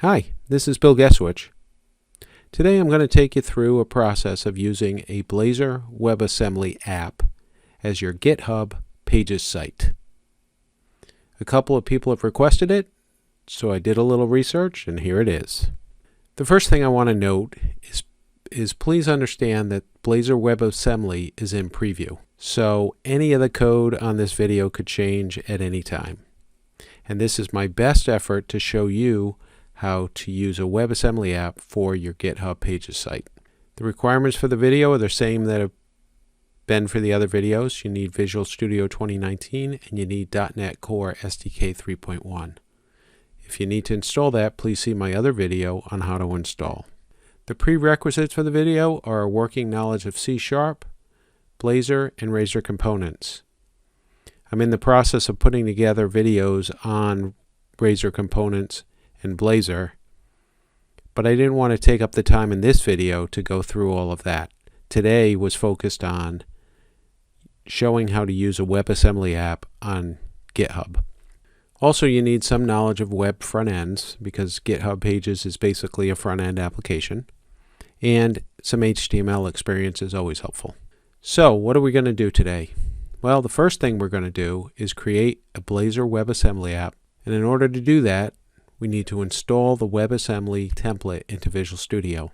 Hi, this is Bill Guesswich. Today I'm going to take you through a process of using a Blazor WebAssembly app as your GitHub Pages site. A couple of people have requested it, so I did a little research and here it is. The first thing I want to note is please understand that Blazor WebAssembly is in preview, so any of the code on this video could change at any time. And this is my best effort to show you how to use a WebAssembly app for your GitHub Pages site. The requirements for the video are the same that have been for the other videos. You need Visual Studio 2019 and you need .NET Core SDK 3.1. If you need to install that, please see my other video on how to install. The prerequisites for the video are a working knowledge of C#, Blazor, and Razor components. I'm in the process of putting together videos on Razor components and Blazor, but I didn't want to take up the time in this video to go through all of that. Today was focused on showing how to use a WebAssembly app on GitHub. Also, you need some knowledge of web front ends because GitHub Pages is basically a front end application, and some HTML experience is always helpful. So what are we going to do today? Well, the first thing we're going to do is create a Blazor WebAssembly app, and in order to do that we need to install the WebAssembly template into Visual Studio.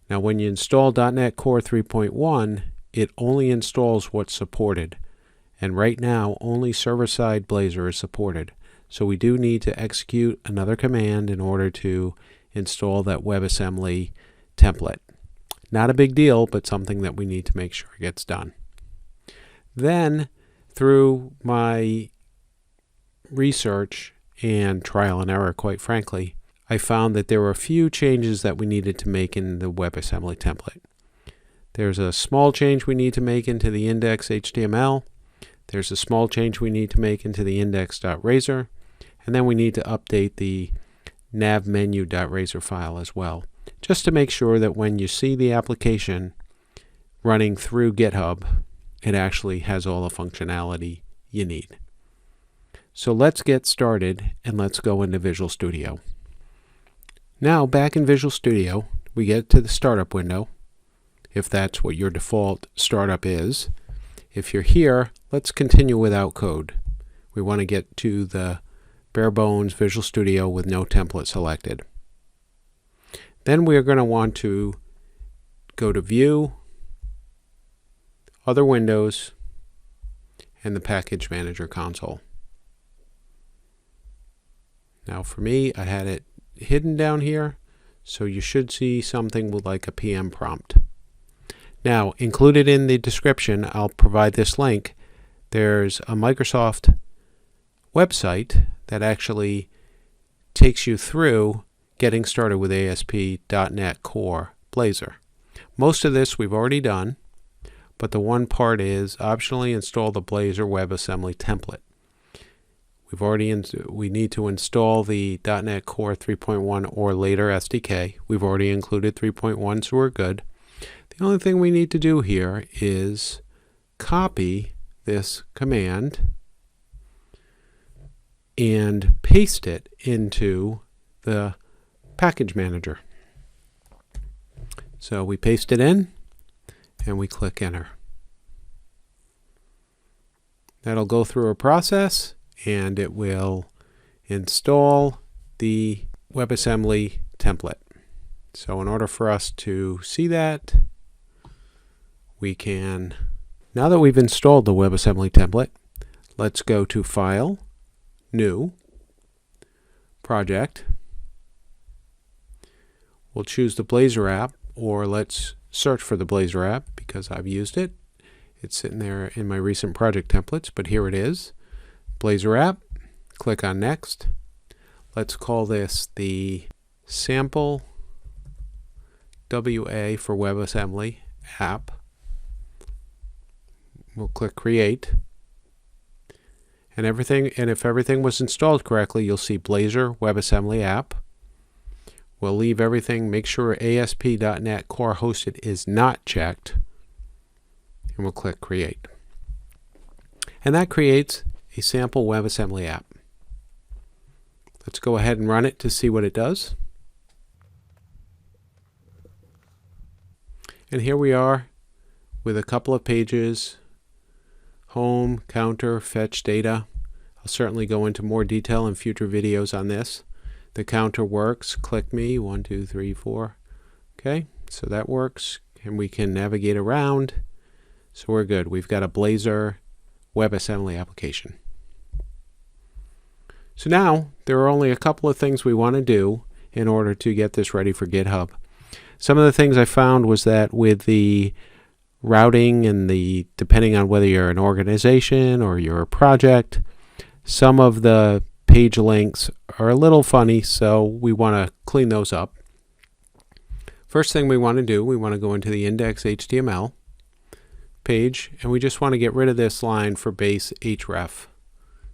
Now when you install .NET Core 3.1, it only installs what's supported. And right now only server-side Blazor is supported. So we do need to execute another command in order to install that WebAssembly template. Not a big deal, but something that we need to make sure gets done. Then through my research and trial and error, quite frankly, I found that there were a few changes that we needed to make in the WebAssembly template. There's a small change we need to make into the index.html. There's a small change we need to make into the index.razor. And then we need to update the navmenu.razor file as well, just to make sure that when you see the application running through GitHub, it actually has all the functionality you need. So let's get started and let's go into Visual Studio. Now back in Visual Studio, we get to the startup window, if that's what your default startup is. If you're here, let's continue without code. We want to get to the bare bones Visual Studio with no template selected. Then we are going to want to go to View, Other Windows, and the Package Manager console. Now for me, I had it hidden down here, so you should see something with like a PM prompt. Now included in the description, I'll provide this link. There's a Microsoft website that actually takes you through getting started with ASP.NET Core Blazor. Most of this we've already done, but the one part is optionally install the Blazor WebAssembly template. We need to install the .NET Core 3.1 or later SDK. We've already included 3.1, so we're good. The only thing we need to do here is copy this command and paste it into the package manager. So we paste it in and we click enter. That'll go through a process and it will install the WebAssembly template. So in order for us to see that, we can, now that we've installed the WebAssembly template, let's go to File, New, Project. We'll choose the Blazor app, or let's search for the Blazor app because I've used it. It's sitting there in my recent project templates, but here it is. Blazor app, click on Next. Let's call this the Sample WA for WebAssembly app. We'll click Create. And if everything was installed correctly, you'll see Blazor WebAssembly app. We'll leave everything, make sure ASP.NET Core Hosted is not checked, and we'll click Create. And that creates a sample WebAssembly app. Let's go ahead and run it to see what it does. And here we are with a couple of pages, home, counter, fetch data. I'll certainly go into more detail in future videos on this. The counter works. Click me, 1, 2, 3, 4. Okay, so that works, and we can navigate around. So we're good. We've got a Blazor WebAssembly application. So now there are only a couple of things we want to do in order to get this ready for GitHub. Some of the things I found was that with the routing and depending on whether you're an organization or you're a project, some of the page links are a little funny, so we want to clean those up. First thing we want to do, we want to go into the index.html page, and we just want to get rid of this line for base href.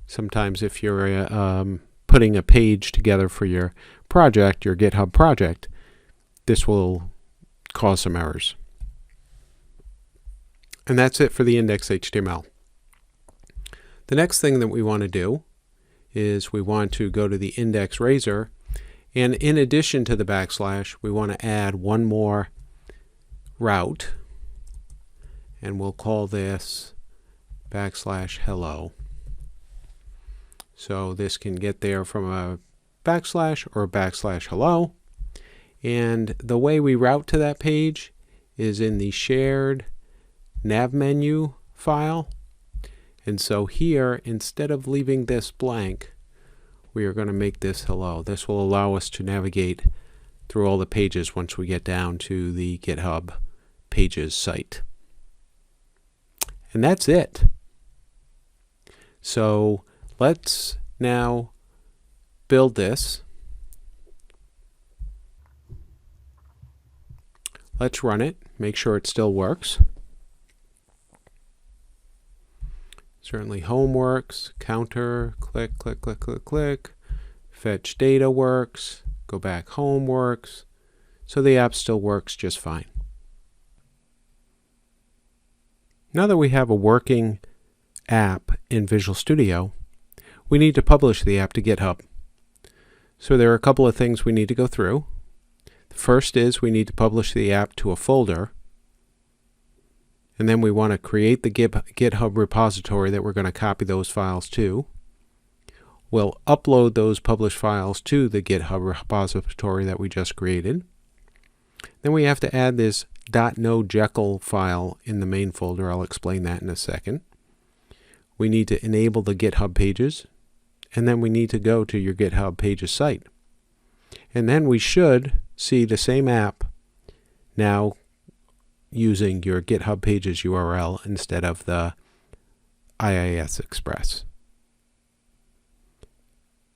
Sometimes if you're putting a page together for your project, your GitHub project, this will cause some errors. And that's it for the index.html. The next thing that we want to do is we want to go to the index razor, and in addition to the backslash, we want to add one more route, and we'll call this /hello. So this can get there from a backslash or a /hello. And the way we route to that page is in the shared nav menu file. And so here, instead of leaving this blank, we are going to make this hello. This will allow us to navigate through all the pages once we get down to the GitHub Pages site. And that's it. So let's now build this. Let's run it, make sure it still works. Certainly home works, counter, click, click, click, click, click. Fetch data works, go back home works. So the app still works just fine. Now that we have a working app in Visual Studio, we need to publish the app to GitHub. So there are a couple of things we need to go through. The first is we need to publish the app to a folder, and then we want to create the GitHub repository that we're going to copy those files to. We'll upload those published files to the GitHub repository that we just created. Then we have to add this .nojekyll file in the main folder. I'll explain that in a second. We need to enable the GitHub Pages, and then we need to go to your GitHub Pages site. And then we should see the same app now using your GitHub Pages URL instead of the IIS Express.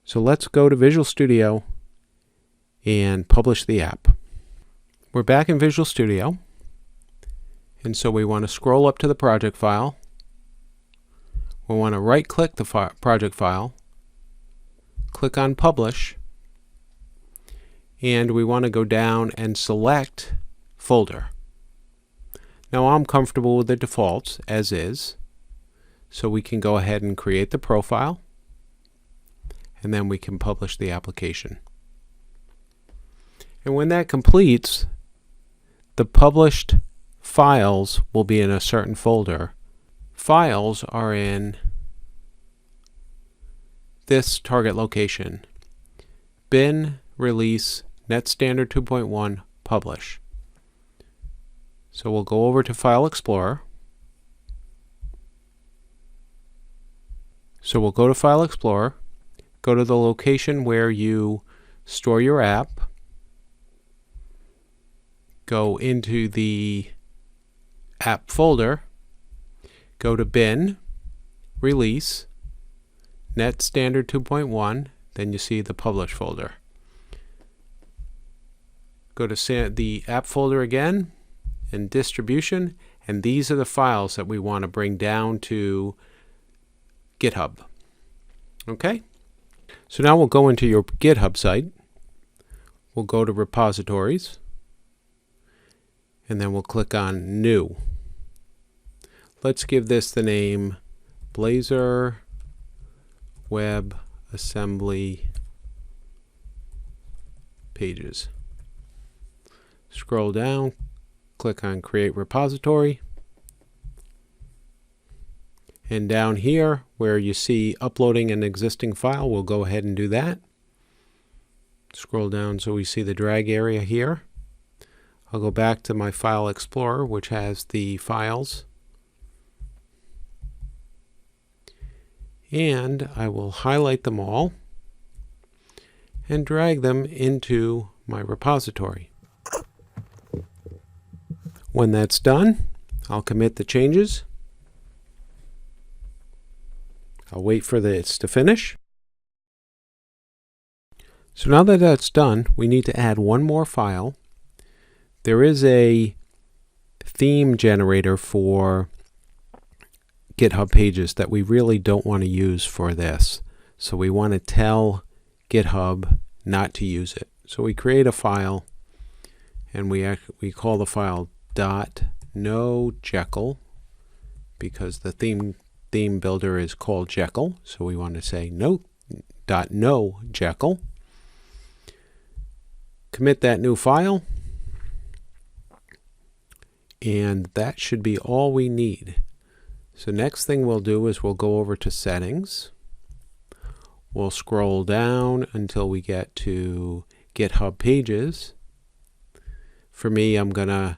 So let's go to Visual Studio and publish the app. We're back in Visual Studio, and so we want to scroll up to the project file. We want to right-click the project file, click on Publish, and we want to go down and select Folder. Now I'm comfortable with the defaults as is, so we can go ahead and create the profile, and then we can publish the application. And when that completes, the published files will be in a certain folder. Files are in this target location: bin, release, net standard 2.1, publish. So we'll go over to File Explorer. So we'll go to File Explorer, go to the location where you store your app, go into the app folder, go to bin, release, net standard 2.1, then you see the publish folder. Go to the app folder again, and distribution, and these are the files that we want to bring down to GitHub. Okay? So now we'll go into your GitHub site. We'll go to repositories, and then we'll click on New. Let's give this the name Blazor WebAssembly Pages. Scroll down, click on Create Repository. And down here where you see uploading an existing file, we'll go ahead and do that. Scroll down so we see the drag area here. I'll go back to my File Explorer, which has the files. And I will highlight them all and drag them into my repository. When that's done, I'll commit the changes. I'll wait for this to finish. So now that that's done, we need to add one more file. There is a theme generator for GitHub Pages that we really don't want to use for this. So we want to tell GitHub not to use it. So we create a file and we call the file .noJekyll because the theme builder is called Jekyll. So we want to say .noJekyll. Commit that new file. And that should be all we need. So next thing we'll do is we'll go over to Settings. We'll scroll down until we get to GitHub Pages. For me, I'm going to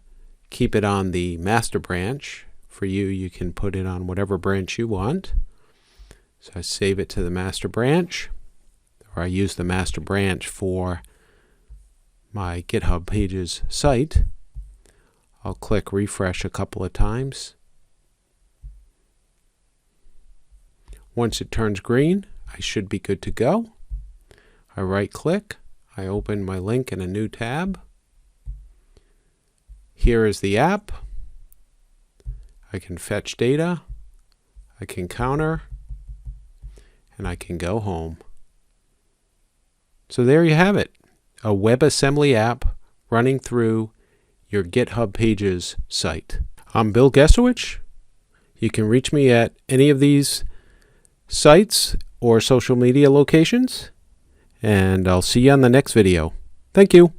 keep it on the master branch. For you, you can put it on whatever branch you want. So I save it to the master branch, or I use the master branch for my GitHub Pages site. I'll click refresh a couple of times. Once it turns green, I should be good to go. I right click, I open my link in a new tab. Here is the app. I can fetch data, I can counter, and I can go home. So there you have it, a WebAssembly app running through your GitHub Pages site. I'm Bill Gesowich. You can reach me at any of these sites or social media locations, and I'll see you on the next video. Thank you.